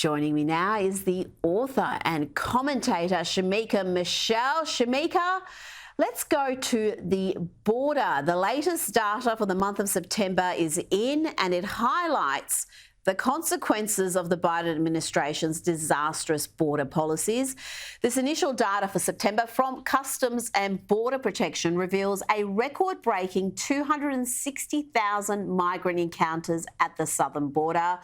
Joining me now is the author and commentator, Shemeka Michelle. Shemeka, let's go to the border. The latest data for the month of September is in, and it highlights the consequences of the Biden administration's disastrous border policies. This initial data for September from Customs and Border Protection reveals a record-breaking 260,000 migrant encounters at the southern border.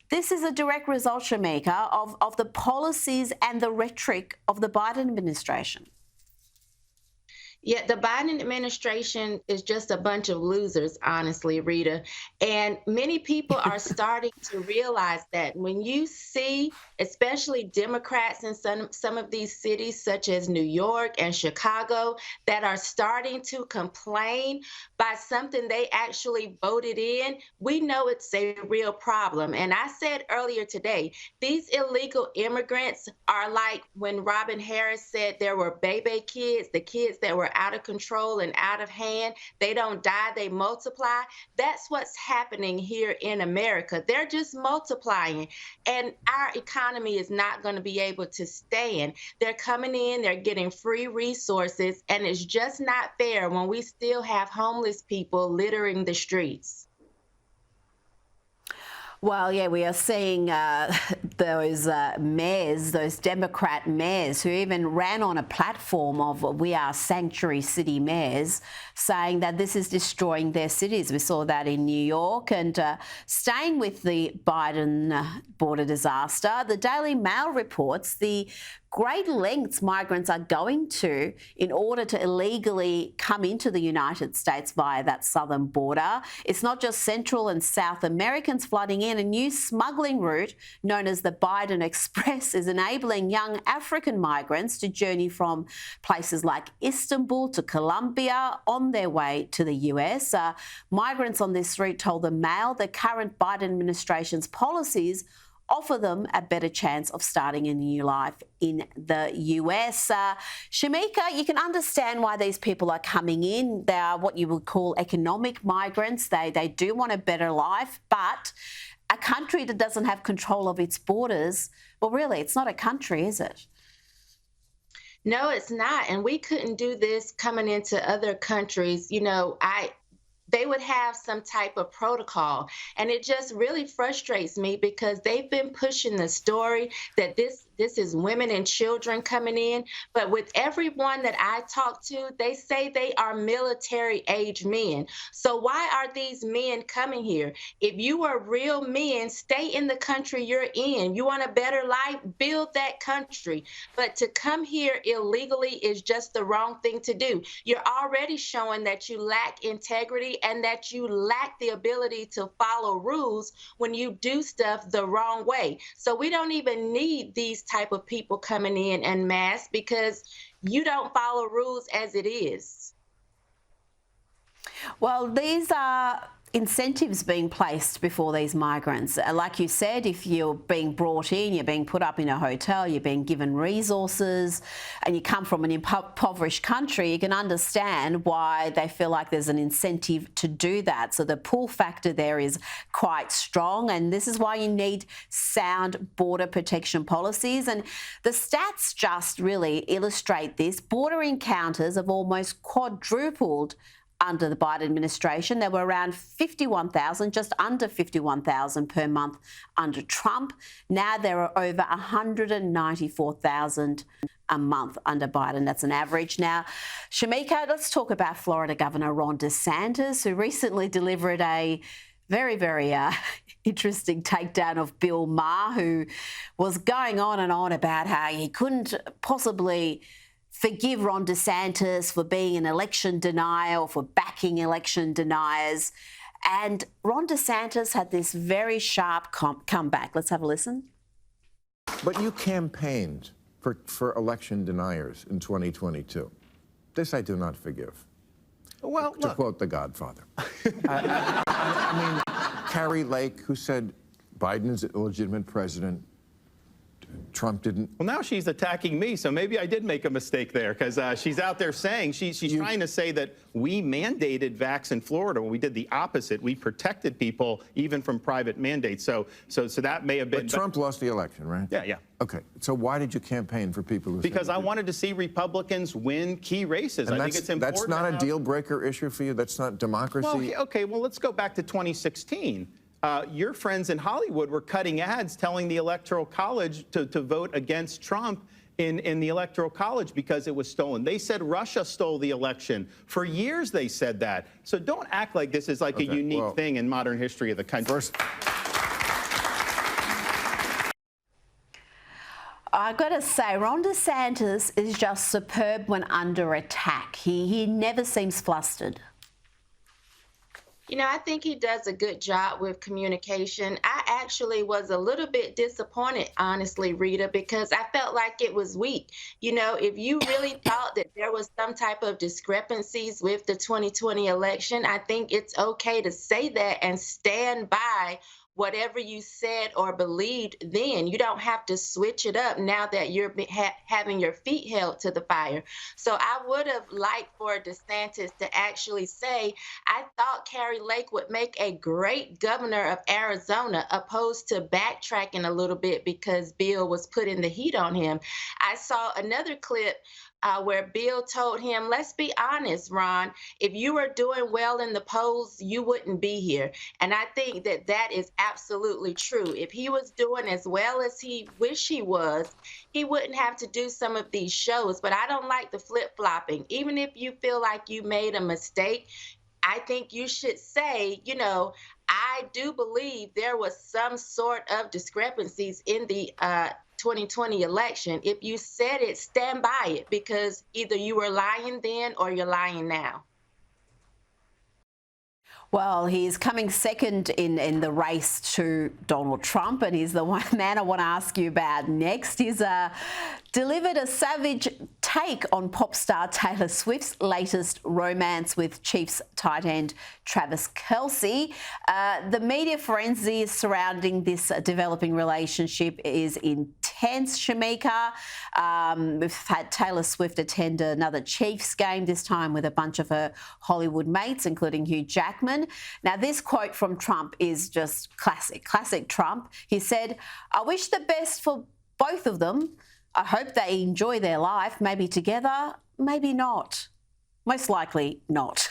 This is a direct result, Shemeka, of the policies and the rhetoric of the Biden administration. Yeah, the Biden administration is just a bunch of losers, honestly, Rita. And many people are starting to realize that when you see, especially Democrats in some of these cities, such as New York and Chicago, that are starting to complain by something they actually voted in, we know it's a real problem. And I said earlier today, these illegal immigrants are like when Robin Harris said there were baby kids, the kids that were out of control and out of hand. They don't die, they multiply. That's what's happening here in America. They're just multiplying, and our economy is not going to be able to stand. They're coming in, they're getting free resources, and it's just not fair when we still have homeless people littering the streets. Well, yeah, we are seeing those mayors, those Democrat mayors who even ran on a platform of "We Are Sanctuary City Mayors," saying that this is destroying their cities. We saw that in New York. And staying with the Biden border disaster, the Daily Mail reports the great lengths migrants are going to in order to illegally come into the United States via that southern border. It's not just Central and South Americans flooding in. A new smuggling route known as the Biden Express is enabling young African migrants to journey from places like Istanbul to Colombia on their way to the US. Migrants on this route told the Mail the current Biden administration's policies offer them a better chance of starting a new life in the US. Shemeka, you can understand why these people are coming in. They are what you would call economic migrants. They do want a better life, but a country that doesn't have control of its borders, well, really, it's not a country, is it? No, it's not. And we couldn't do this coming into other countries. You know, they would have some type of protocol. And it just really frustrates me because they've been pushing the story that this is women and children coming in. But with everyone that I talk to, they say they are military age men. So why are these men coming here? If you are real men, stay in the country you're in. You want a better life, build that country. But to come here illegally is just the wrong thing to do. You're already showing that you lack integrity and that you lack the ability to follow rules when you do stuff the wrong way. So we don't even need these type of people coming in en masse because you don't follow rules as it is. Well, these are incentives being placed before these migrants. Like you said, if you're being brought in, you're being put up in a hotel, you're being given resources, and you come from an impoverished country, you can understand why they feel like there's an incentive to do that. So the pull factor there is quite strong, and this is why you need sound border protection policies. And the stats just really illustrate this. Border encounters have almost quadrupled under the Biden administration. There were around 51,000, just under 51,000 per month under Trump. Now there are over 194,000 a month under Biden. That's an average. Now, Shemeka, let's talk about Florida Governor Ron DeSantis, who recently delivered a very, very interesting takedown of Bill Maher, who was going on and on about how he couldn't possibly forgive Ron DeSantis for being an election denier or for backing election deniers. And Ron DeSantis had this very sharp comeback. Let's have a listen. But you campaigned for election deniers in 2022. This I do not forgive. Well, to quote The Godfather. I mean, Carrie Lake, who said Biden is an illegitimate president, Trump didn't. Well, now she's attacking me, so maybe I did make a mistake there, because she's out there saying she's trying to say that we mandated vax in Florida when we did the opposite. We protected people even from private mandates. So that may have been. But Trump lost the election, right? Yeah. Okay. So why did you campaign for people who? Because I wanted to see Republicans win key races. I think it's important. That's not a deal breaker issue for you. That's not democracy. Well, okay. Well, let's go back to 2016. Your friends in Hollywood were cutting ads telling the Electoral College to vote against Trump in the Electoral College because it was stolen. They said Russia stole the election. For years they said that. So don't act like this is like a unique thing in modern history of the country. I've got to say, Ron DeSantis is just superb when under attack. He never seems flustered. You know, I think he does a good job with communication. I actually was a little bit disappointed, honestly, Rita, because I felt like it was weak. You know, if you really thought that there was some type of discrepancies with the 2020 election, I think it's okay to say that and stand by whatever you said or believed then. You don't have to switch it up now that you're having your feet held to the fire. So I would have liked for DeSantis to actually say, I thought Kari Lake would make a great governor of Arizona, opposed to backtracking a little bit because Bill was putting the heat on him. I saw another clip where Bill told him, let's be honest, Ron, if you were doing well in the polls, you wouldn't be here. And I think that that is absolutely true. If he was doing as well as he wished he was, he wouldn't have to do some of these shows. But I don't like the flip-flopping. Even if you feel like you made a mistake, I think you should say, you know, I do believe there was some sort of discrepancies in the 2020 election. If you said it, stand by it, because either you were lying then or you're lying now. Well, he's coming second in the race to Donald Trump, and he's the one man I want to ask you about next. He's delivered a savage take on pop star Taylor Swift's latest romance with Chiefs tight end Travis Kelce. The media frenzy surrounding this developing relationship is intense, Shemeka. We've had Taylor Swift attend another Chiefs game, this time with a bunch of her Hollywood mates, including Hugh Jackman. Now, this quote from Trump is just classic Trump. He said, I wish the best for both of them. I hope they enjoy their life, maybe together, maybe not. Most likely not.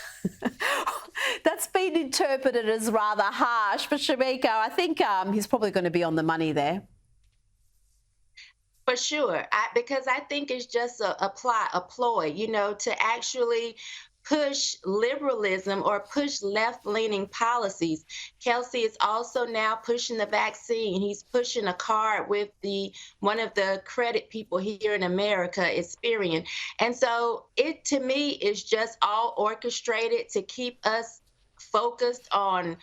That's been interpreted as rather harsh, but Shemeka, I think he's probably going to be on the money there. For sure, because I think it's just a ploy, you know, to actually push liberalism or push left-leaning policies. Kelce is also now pushing the vaccine. He's pushing a card with one of the credit people here in America, Experian. And so it, to me, is just all orchestrated to keep us focused on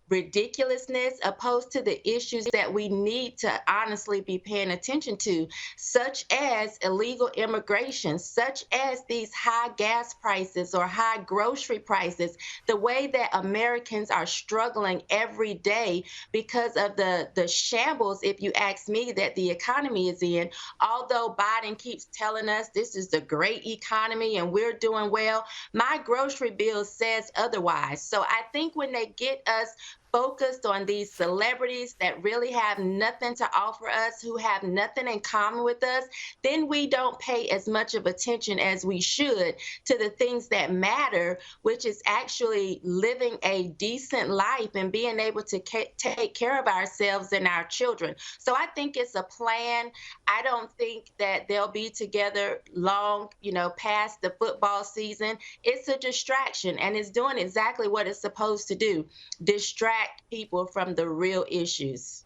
ridiculousness opposed to the issues that we need to honestly be paying attention to, such as illegal immigration, such as these high gas prices or high grocery prices, the way that Americans are struggling every day because of the shambles, if you ask me, that the economy is in. Although Biden keeps telling us this is a great economy and we're doing well, my grocery bill says otherwise. So I think when they get us focused on these celebrities that really have nothing to offer us, who have nothing in common with us, then we don't pay as much of attention as we should to the things that matter, which is actually living a decent life and being able to take care of ourselves and our children. So I think it's a plan. I don't think that they'll be together long, you know, past the football season. It's a distraction, and it's doing exactly what it's supposed to do, distract people from the real issues.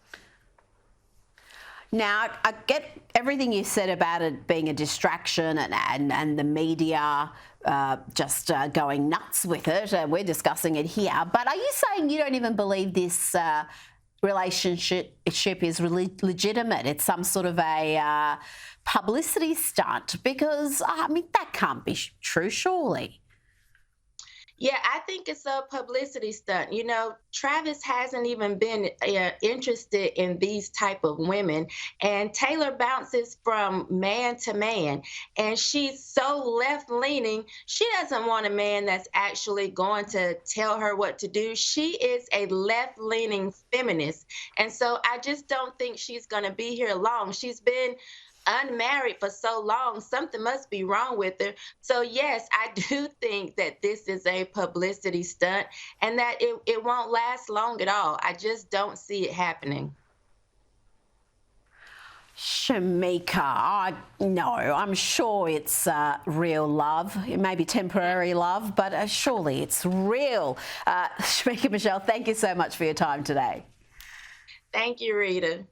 Now, I get everything you said about it being a distraction and the media just going nuts with it. We're discussing it here. But are you saying you don't even believe this relationship is legitimate? It's some sort of a publicity stunt? Because, I mean, that can't be true, surely. Yeah, I think it's a publicity stunt. You know, Travis hasn't even been interested in these type of women, and Taylor bounces from man to man, and she's so left leaning. She doesn't want a man that's actually going to tell her what to do. She is a left leaning feminist, and so I just don't think she's going to be here long. She's been unmarried for so long, something must be wrong with her. So yes, I do think that this is a publicity stunt and that it won't last long at all. I just don't see it happening. Shemeka, no, I'm sure it's real love. It may be temporary love, but surely it's real. Shemeka Michelle, thank you so much for your time today. Thank you, Rita.